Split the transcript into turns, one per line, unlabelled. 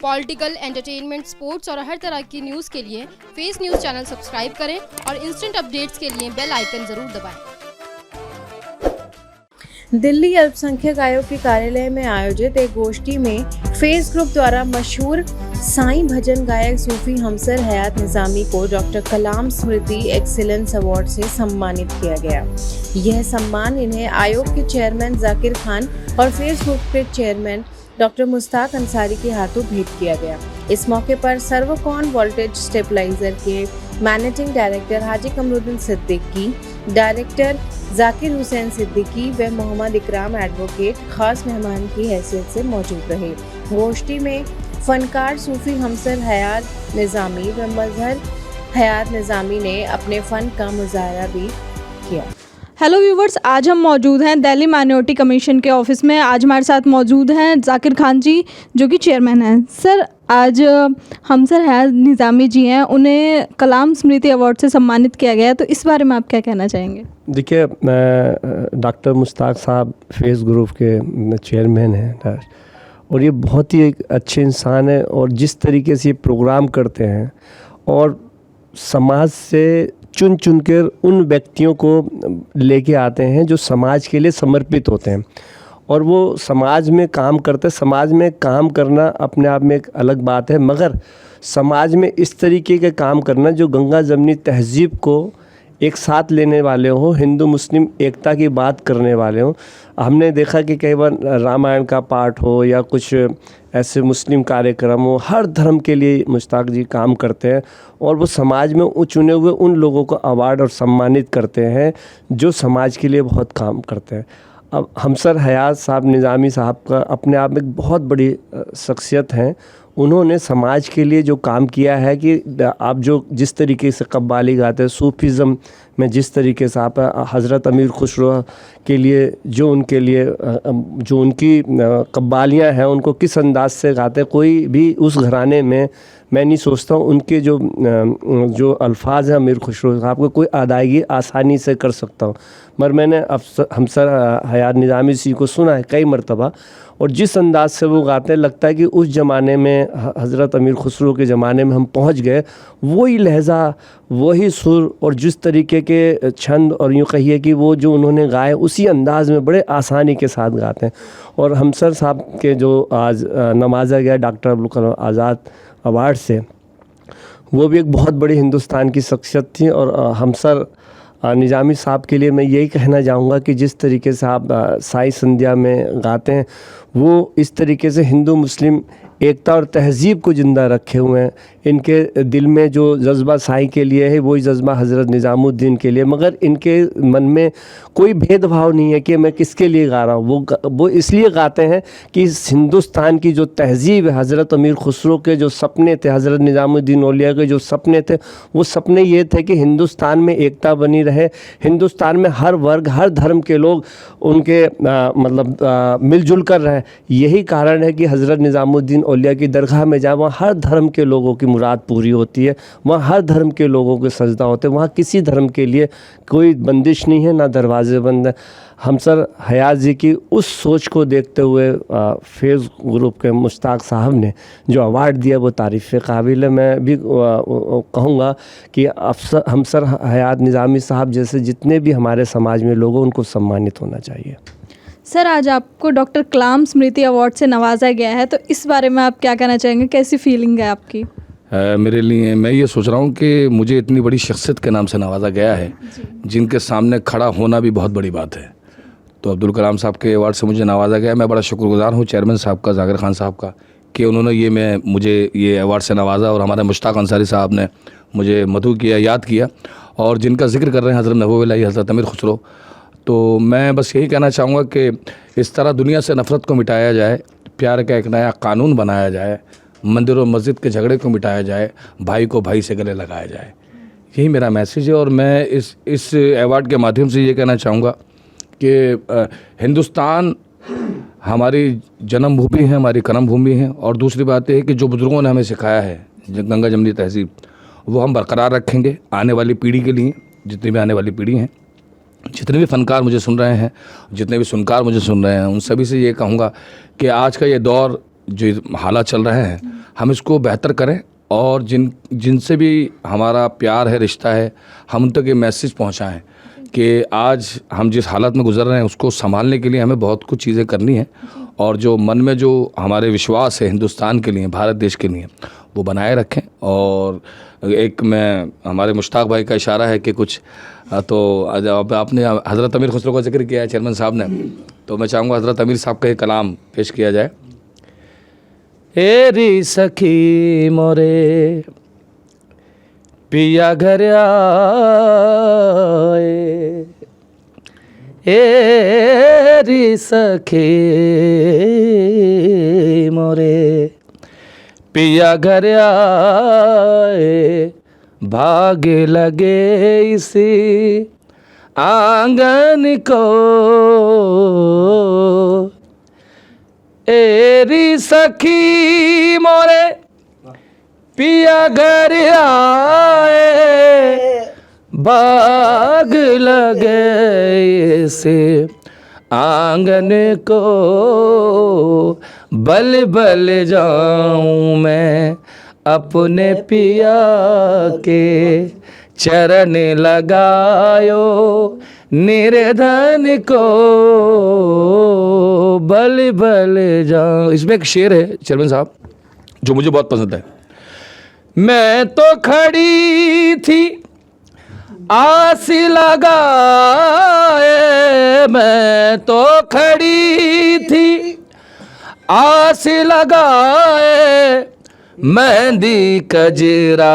Political, entertainment, sports और हर तरह की न्यूज़ के लिए फेस न्यूज़ चैनल सब्सक्राइब करें और इंस्टेंट अपडेट्स के लिए बेल आइकन ज़रूर दबाएं।
दिल्ली अल्पसंख्यक आयोग के कार्यालय में आयोजित एक गोष्ठी में फेस ग्रुप द्वारा मशहूर साईं भजन गायक सूफी हमसर हयात निज़ामी को डॉक्टर कलाम स्मृति एक्सीलेंस अवार्ड से सम्मानित किया गया। यह सम्मान इन्हें आयोग के चेयरमैन जाकिर खान और फेस ग्रुप के चेयरमैन डॉक्टर मुश्ताक अंसारी के हाथों भेंट किया गया। इस मौके पर सर्वकॉन वोल्टेज स्टेबलाइजर के मैनेजिंग डायरेक्टर हाजी कमरुद्दीन सिद्दीकी, डायरेक्टर जाकिर हुसैन सिद्दीकी व मोहम्मद इकराम एडवोकेट खास मेहमान की हैसियत से मौजूद रहे। गोष्ठी में फनकार सूफी हमसर हयात निज़ामी व मजहर हयात निज़ामी ने अपने फ़न का मुजाहरा भी किया।
हेलो व्यूवर्स, आज हम मौजूद हैं दिल्ली माइनॉरिटी कमीशन के ऑफिस में। आज हमारे साथ मौजूद हैं जाकिर खान जी, जो कि चेयरमैन हैं। सर, आज हमसर हयात निज़ामी जी हैं, उन्हें कलाम स्मृति अवार्ड से सम्मानित किया गया, तो इस बारे में आप क्या कहना चाहेंगे?
देखिए, डॉक्टर मुश्ताक साहब फेस ग्रुप के चेयरमैन हैं और ये बहुत ही एक अच्छे इंसान है और जिस तरीके से ये प्रोग्राम करते हैं और समाज से चुन चुन कर उन व्यक्तियों को लेके आते हैं जो समाज के लिए समर्पित होते हैं और वो समाज में काम करते हैं। समाज में काम करना अपने आप में एक अलग बात है, मगर समाज में इस तरीके के काम करना जो गंगा जमनी तहज़ीब को एक साथ लेने वाले हों, हिंदू मुस्लिम एकता की बात करने वाले हों। हमने देखा कि कई बार रामायण का पाठ हो या कुछ ऐसे मुस्लिम कार्यक्रम हो, हर धर्म के लिए मुश्ताक जी काम करते हैं और वो समाज में चुने हुए उन लोगों को अवार्ड और सम्मानित करते हैं जो समाज के लिए बहुत काम करते हैं। अब हमसर हयात साहब निज़ामी साहब का अपने आप में एक बहुत बड़ी शख्सियत हैं। उन्होंने समाज के लिए जो काम किया है कि आप जो जिस तरीके से कव्वाली गाते हैं, सूफीज़म में जिस तरीके से आप हज़रत अमीर खुसरो के लिए जो उनके लिए जो उनकी कव्वालियाँ हैं उनको किस अंदाज से गाते हैं, कोई भी उस घराने में मैं नहीं सोचता हूँ उनके जो अल्फाज हैं अमीर खुसरो साहब को कोई अदायगी आसानी से कर सकता हूँ। मगर मैंने हमसर हयात निज़ामी जी को सुना है कई मरतबा और जिस अंदाज से वो गाते हैं लगता है कि उस ज़माने में हज़रत अमीर खुसरो के ज़माने में हम पहुँच गए। वही लहज़ा, वही सुर और जिस तरीके के छंद और यूँ कहिए कि वो जो उन्होंने गाए उसी अंदाज़ में बड़े आसानी के साथ गाते हैं। और हमसर साहब के जो आज नवाजा गया डॉक्टर अब्दुल कलाम आज़ाद अवार्ड से, वो भी एक बहुत बड़ी हिंदुस्तान की शख्सियत थी। और हमसर निज़ामी साहब के लिए मैं यही कहना चाहूँगा कि जिस तरीके से आप साई संध्या में गाते हैं वो इस तरीके से हिंदू मुस्लिम एकता और तहज़ीब को ज़िंदा रखे हुए हैं। इनके दिल में जो जज्बा साईं के लिए है वही जज्बा हज़रत निज़ामुद्दीन के लिए, मगर इनके मन में कोई भेदभाव नहीं है कि मैं किसके लिए गा रहा हूँ। वो इसलिए गाते हैं कि हिंदुस्तान की जो तहज़ीब है, हज़रत अमीर खुसरो के जो सपने थे, हज़रत निज़ामुद्दीन औलिया के जो सपने थे, वो सपने ये थे कि हिंदुस्तान में एकता बनी रहे, हिंदुस्तान में हर वर्ग हर धर्म के लोग उनके मिलजुल कर रहे। यही कारण है कि हज़रत निज़ामुद्दीन औलिया की दरगाह में जाए वहाँ हर धर्म के लोगों की मुराद पूरी होती है, वहाँ हर धर्म के लोगों के सजदा होते हैं, वहाँ किसी धर्म के लिए कोई बंदिश नहीं है, ना दरवाजे बंद है। हमसर हयात जी की उस सोच को देखते हुए फेस ग्रुप के मुश्ताक साहब ने जो अवार्ड दिया वो तारीफ़ काबिल है। मैं भी कहूँगा कि हमसर हयात निज़ामी साहब जैसे जितने भी हमारे समाज में लोग हैं उनको सम्मानित होना चाहिए।
सर, आज आपको डॉक्टर कलाम स्मृति अवार्ड से नवाजा गया है, तो इस बारे में आप क्या कहना चाहेंगे? कैसी फीलिंग है आपकी?
मेरे लिए मैं ये सोच रहा हूँ कि मुझे इतनी बड़ी शख्सियत के नाम से नवाजा गया है जिनके सामने खड़ा होना भी बहुत बड़ी बात है। तो अब्दुल कलाम साहब के अवार्ड से मुझे नवाजा गया। मैं बड़ा शुक्रगुजार हूँ चेयरमैन साहब का, जाकिर खान साहब का, कि उन्होंने मुझे ये अवार्ड से नवाजा और हमारे मुश्ताक अंसारी साहब ने मुझे मदहू किया, याद किया और जिनका जिक्र कर रहे हैं हज़रत नबूवल्लाह हज़रत अमीर खुसरो। तो मैं बस यही कहना चाहूँगा कि इस तरह दुनिया से नफ़रत को मिटाया जाए, प्यार का एक नया कानून बनाया जाए, मंदिर और मस्जिद के झगड़े को मिटाया जाए, भाई को भाई से गले लगाया जाए। यही मेरा मैसेज है और मैं इस अवार्ड के माध्यम से ये कहना चाहूँगा कि हिंदुस्तान हमारी जन्मभूमि है, हमारी कर्मभूमि है। और दूसरी बात यह है कि जो बुज़ुर्गों ने हमें सिखाया है गंगा जमनी तहज़ीब, वो हम बरकरार रखेंगे आने वाली पीढ़ी के लिए। जितनी भी आने वाली पीढ़ी हैं, जितने भी फ़नकार मुझे सुन रहे हैं, जितने भी सुनकार मुझे सुन रहे हैं, उन सभी से ये कहूँगा कि आज का ये दौर जो हालात चल रहे हैं, हम इसको बेहतर करें और जिनसे भी हमारा प्यार है, रिश्ता है, हम उन तक ये मैसेज पहुंचाएं कि आज हम जिस हालत में गुजर रहे हैं उसको संभालने के लिए हमें बहुत कुछ चीज़ें करनी है और जो मन में जो हमारे विश्वास है हिंदुस्तान के लिए, भारत देश के लिए, वो बनाए रखें। और एक मैं हमारे मुश्ताक भाई का इशारा है कि कुछ तो आपने हज़रत अमीर खुसरो का जिक्र किया है चेयरमैन साहब ने, तो मैं चाहूँगा हज़रत अमीर साहब का एक कलाम पेश किया जाए। एरी सखी मोरे पिया घर आए, एरी सखी मोरे पिया घर आए, भागे लगे इसी आंगन को, एरी सखी मोरे पिया घर आए, भाग लगे से आंगन को, बल बल जाऊं मैं अपने पिया के चरण लगायो निर्धन को, बल बल जाऊं। इसमें एक शेर है चेयरमैन साहब जो मुझे बहुत पसंद है। मैं तो खड़ी थी आस लगाए, मैं तो खड़ी थी आस लगाए, मेहंदी कजरा